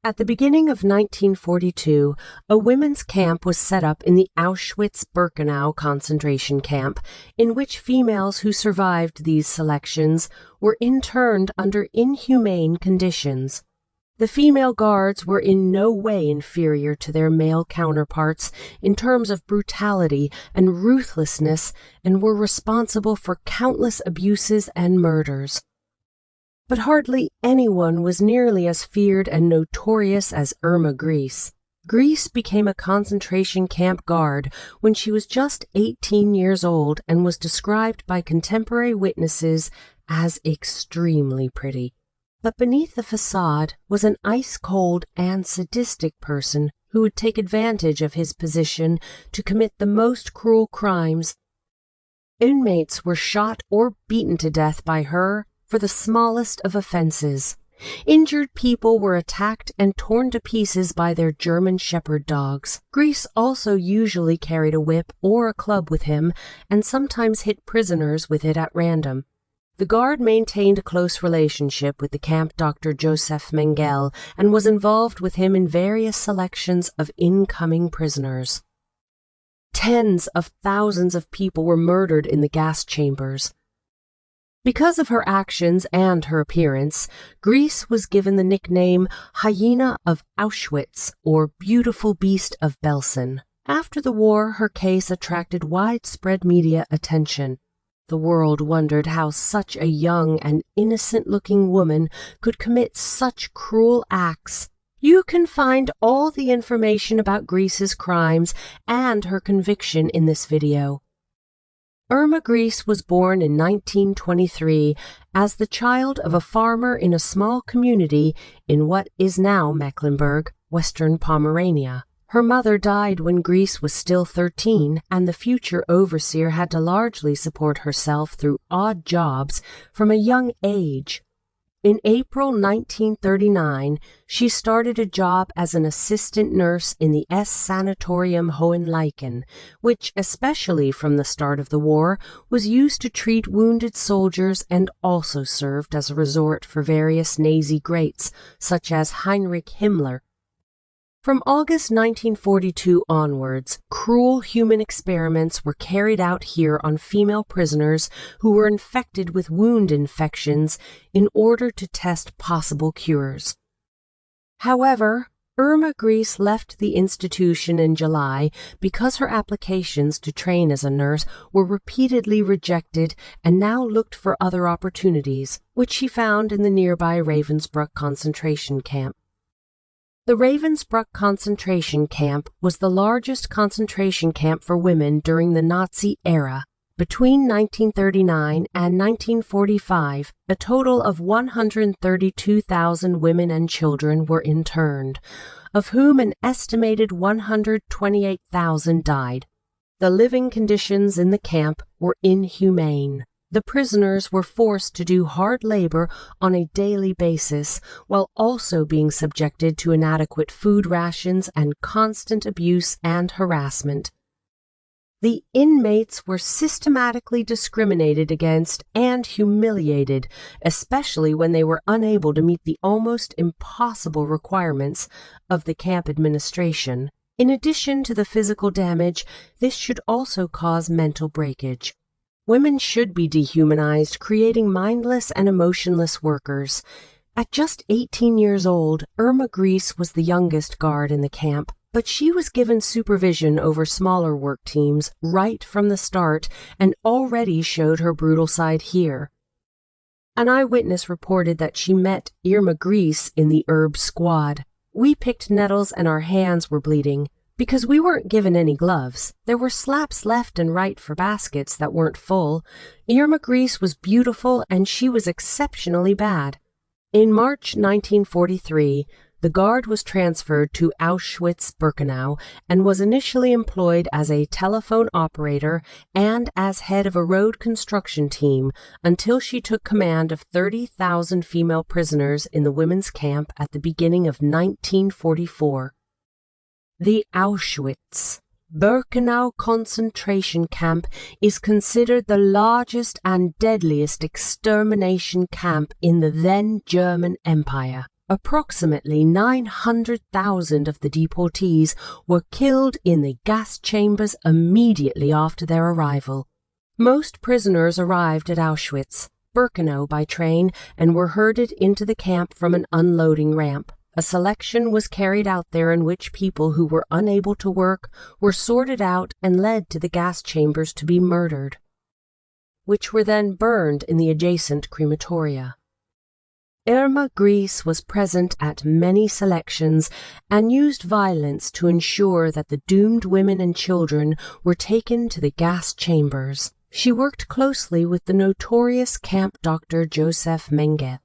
At the beginning of 1942, a women's camp was set up in the Auschwitz Birkenau concentration camp, in which females who survived these selections were interned under inhumane conditions. The female guards were in no way inferior to their male counterparts in terms of brutality and ruthlessness, and were responsible for countless abuses and murders. But hardly anyone was nearly as feared and notorious as Irma Grese. Grese became a concentration camp guard when she was just 18 years old and was described by contemporary witnesses as extremely pretty. But beneath the facade was an ice-cold and sadistic person who would take advantage of his position to commit the most cruel crimes. Inmates were shot or beaten to death by her for the smallest of offenses. Injured people were attacked and torn to pieces by their German Shepherd dogs. Grese also usually carried a whip or a club with him and sometimes hit prisoners with it at random. The guard maintained a close relationship with the camp doctor Joseph Mengele and was involved with him in various selections of incoming prisoners. Tens of thousands of people were murdered in the gas chambers. Because of her actions and her appearance, Grese was given the nickname Hyena of Auschwitz, or Beautiful Beast of Belsen. After the war, her case attracted widespread media attention. The world wondered how such a young and innocent-looking woman could commit such cruel acts. You can find all the information about Grese's crimes and her conviction in this video. Irma Grese was born in 1923 as the child of a farmer in a small community in what is now Mecklenburg, Western Pomerania. Her mother died when Grese was still 13, and the future overseer had to largely support herself through odd jobs from a young age. In April 1939, she started a job as an assistant nurse in the S-Sanatorium Hohenleichen, which, especially from the start of the war, was used to treat wounded soldiers and also served as a resort for various Nazi greats, such as Heinrich Himmler. From August 1942 onwards, cruel human experiments were carried out here on female prisoners who were infected with wound infections in order to test possible cures. However, Irma Grese left the institution in July because her applications to train as a nurse were repeatedly rejected and now looked for other opportunities, which she found in the nearby Ravensbrück concentration camp. The Ravensbrück concentration camp was the largest concentration camp for women during the Nazi era. Between 1939 and 1945, a total of 132,000 women and children were interned, of whom an estimated 128,000 died. The living conditions in the camp were inhumane. The prisoners were forced to do hard labor on a daily basis, while also being subjected to inadequate food rations and constant abuse and harassment. The inmates were systematically discriminated against and humiliated, especially when they were unable to meet the almost impossible requirements of the camp administration. In addition to the physical damage, this should also cause mental breakage. Women should be dehumanized, creating mindless and emotionless workers. At just 18 years old, Irma Grese was the youngest guard in the camp, but she was given supervision over smaller work teams right from the start and already showed her brutal side here. An eyewitness reported that she met Irma Grese in the herb squad. "We picked nettles and our hands were bleeding. Because we weren't given any gloves. There were slaps left and right for baskets that weren't full. Irma Grese was beautiful and she was exceptionally bad." In March 1943, the guard was transferred to Auschwitz Birkenau and was initially employed as a telephone operator and as head of a road construction team until she took command of 30,000 female prisoners in the women's camp at the beginning of 1944. The Auschwitz Birkenau concentration camp is considered the largest and deadliest extermination camp in the then German Empire. Approximately 900,000 of the deportees were killed in the gas chambers immediately after their arrival. Most prisoners arrived at Auschwitz, Birkenau by train, and were herded into the camp from an unloading ramp. A selection was carried out there in which people who were unable to work were sorted out and led to the gas chambers to be murdered, which were then burned in the adjacent crematoria. Irma Grese was present at many selections and used violence to ensure that the doomed women and children were taken to the gas chambers. She worked closely with the notorious camp doctor Joseph Mengele.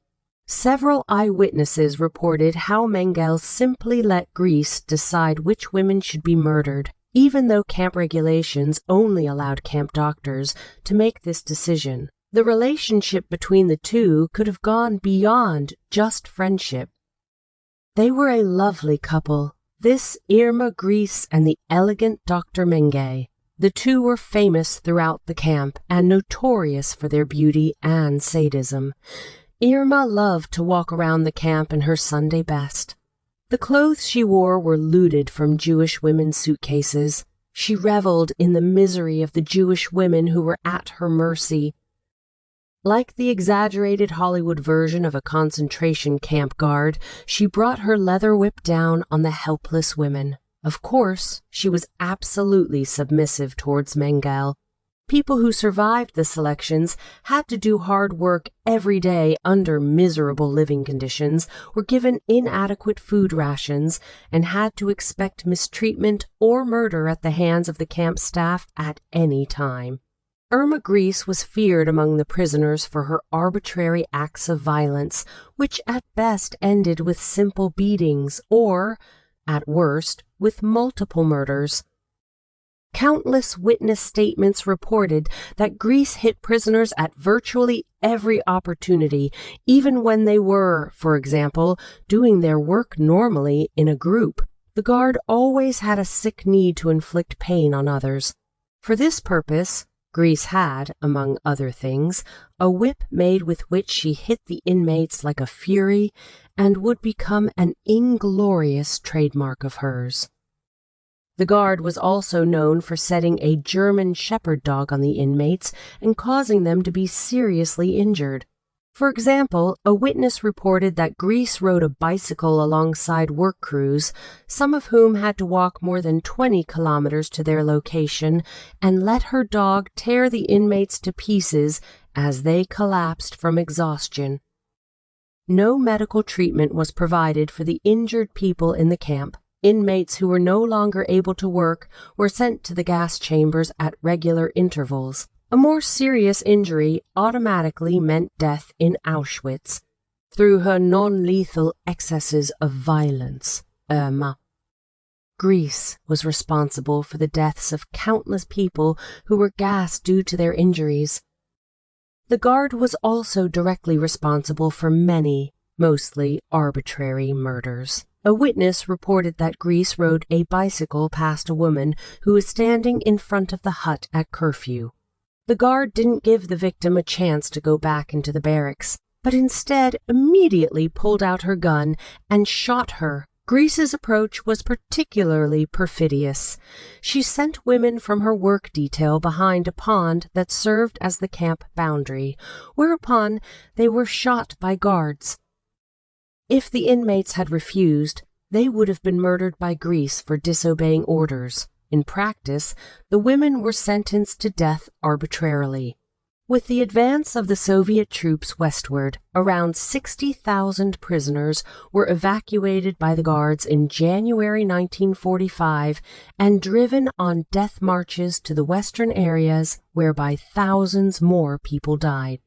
Several eyewitnesses reported how Mengele simply let Grese decide which women should be murdered, even though camp regulations only allowed camp doctors to make this decision. The relationship between the two could have gone beyond just friendship. They were a lovely couple, this Irma Grese and the elegant Dr. Mengele. The two were famous throughout the camp and notorious for their beauty and sadism. Irma loved to walk around the camp in her Sunday best. The clothes she wore were looted from Jewish women's suitcases. She reveled in the misery of the Jewish women who were at her mercy. Like the exaggerated Hollywood version of a concentration camp guard, she brought her leather whip down on the helpless women. Of course, she was absolutely submissive towards Mengele. People who survived the selections had to do hard work every day under miserable living conditions, were given inadequate food rations, and had to expect mistreatment or murder at the hands of the camp staff at any time. Irma Grese was feared among the prisoners for her arbitrary acts of violence, which at best ended with simple beatings or, at worst, with multiple murders. Countless witness statements reported that Grese hit prisoners at virtually every opportunity, even when they were, for example, doing their work normally in a group. The guard always had a sick need to inflict pain on others. For this purpose, Grese had, among other things, a whip made with which she hit the inmates like a fury and would become an inglorious trademark of hers. The guard was also known for setting a German shepherd dog on the inmates and causing them to be seriously injured. For example, a witness reported that Grese rode a bicycle alongside work crews, some of whom had to walk more than 20 kilometers to their location, and let her dog tear the inmates to pieces as they collapsed from exhaustion. No medical treatment was provided for the injured people in the camp. Inmates who were no longer able to work were sent to the gas chambers at regular intervals. A more serious injury automatically meant death in Auschwitz. Through her non-lethal excesses of violence, Irma Grese was responsible for the deaths of countless people who were gassed due to their injuries. The guard was also directly responsible for many, mostly arbitrary murders. A witness reported that Grese rode a bicycle past a woman who was standing in front of the hut at curfew. The guard didn't give the victim a chance to go back into the barracks, but instead immediately pulled out her gun and shot her. Grese's approach was particularly perfidious. She sent women from her work detail behind a pond that served as the camp boundary, whereupon they were shot by guards. If the inmates had refused, they would have been murdered by Grese for disobeying orders. In practice, the women were sentenced to death arbitrarily. With the advance of the Soviet troops westward, around 60,000 prisoners were evacuated by the guards in January 1945 and driven on death marches to the western areas, whereby thousands more people died.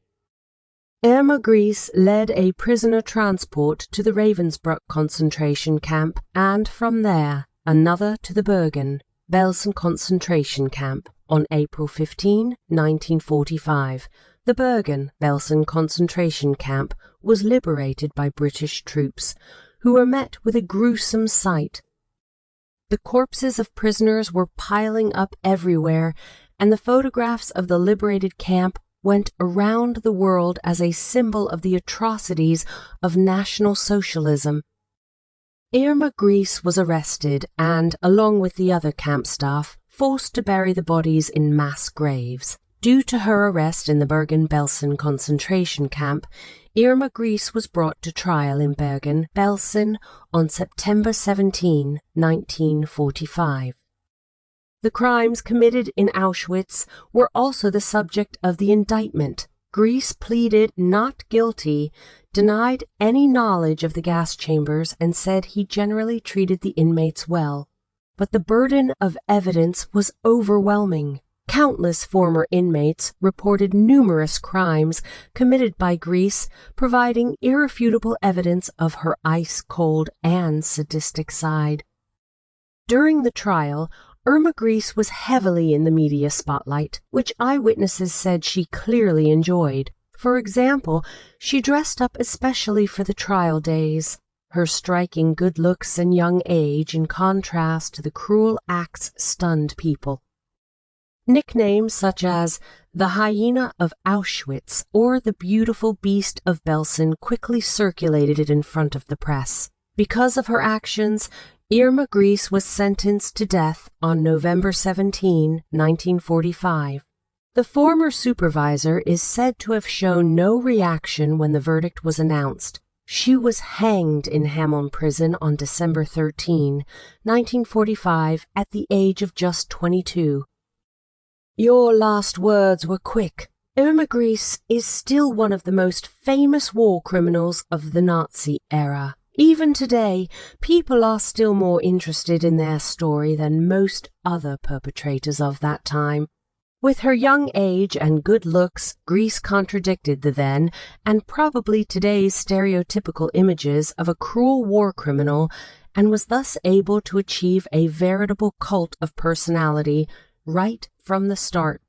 Irma Grese led a prisoner transport to the Ravensbrück concentration camp and from there another to the Bergen-Belsen concentration camp on April 15, 1945. The Bergen-Belsen concentration camp was liberated by British troops, who were met with a gruesome sight. The corpses of prisoners were piling up everywhere, and the photographs of the liberated camp went around the world as a symbol of the atrocities of National Socialism. Irma Grese was arrested and, along with the other camp staff, forced to bury the bodies in mass graves. Due to her arrest in the Bergen-Belsen concentration camp, Irma Grese was brought to trial in Bergen-Belsen on September 17, 1945. The crimes committed in Auschwitz were also the subject of the indictment. Grese pleaded not guilty, denied any knowledge of the gas chambers, and said he generally treated the inmates well. But the burden of evidence was overwhelming. Countless former inmates reported numerous crimes committed by Grese, providing irrefutable evidence of her ice-cold and sadistic side. During the trial, Irma Grese was heavily in the media spotlight, which eyewitnesses said she clearly enjoyed. For example, she dressed up especially for the trial days. Her striking good looks and young age in contrast to the cruel acts stunned people. Nicknames such as the Hyena of Auschwitz or the beautiful Beast of Belsen quickly circulated in front of the press. Because of her actions, Irma Grese was sentenced to death on November 17, 1945. The former supervisor is said to have shown no reaction when the verdict was announced. She was hanged in Hammond Prison on December 13, 1945, at the age of just 22. Your last words were quick. Irma Grese is still one of the most famous war criminals of the Nazi era. Even today, people are still more interested in their story than most other perpetrators of that time. With her young age and good looks, Grese contradicted the then and probably today's stereotypical images of a cruel war criminal and was thus able to achieve a veritable cult of personality right from the start.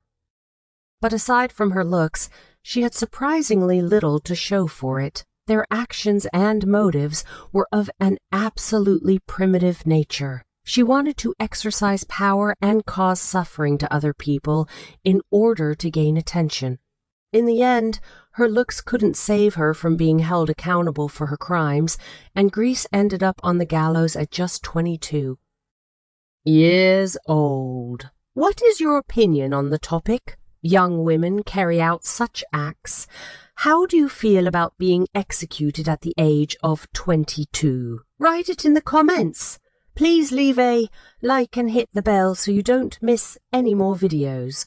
But aside from her looks, she had surprisingly little to show for it. Their actions and motives were of an absolutely primitive nature. She wanted to exercise power and cause suffering to other people in order to gain attention. In the end, her looks couldn't save her from being held accountable for her crimes, and Grese ended up on the gallows at just 22 years old. What is your opinion on the topic? Young women carry out such acts. How do you feel about being executed at the age of 22? Write it in the comments. Please leave a like and hit the bell so you don't miss any more videos.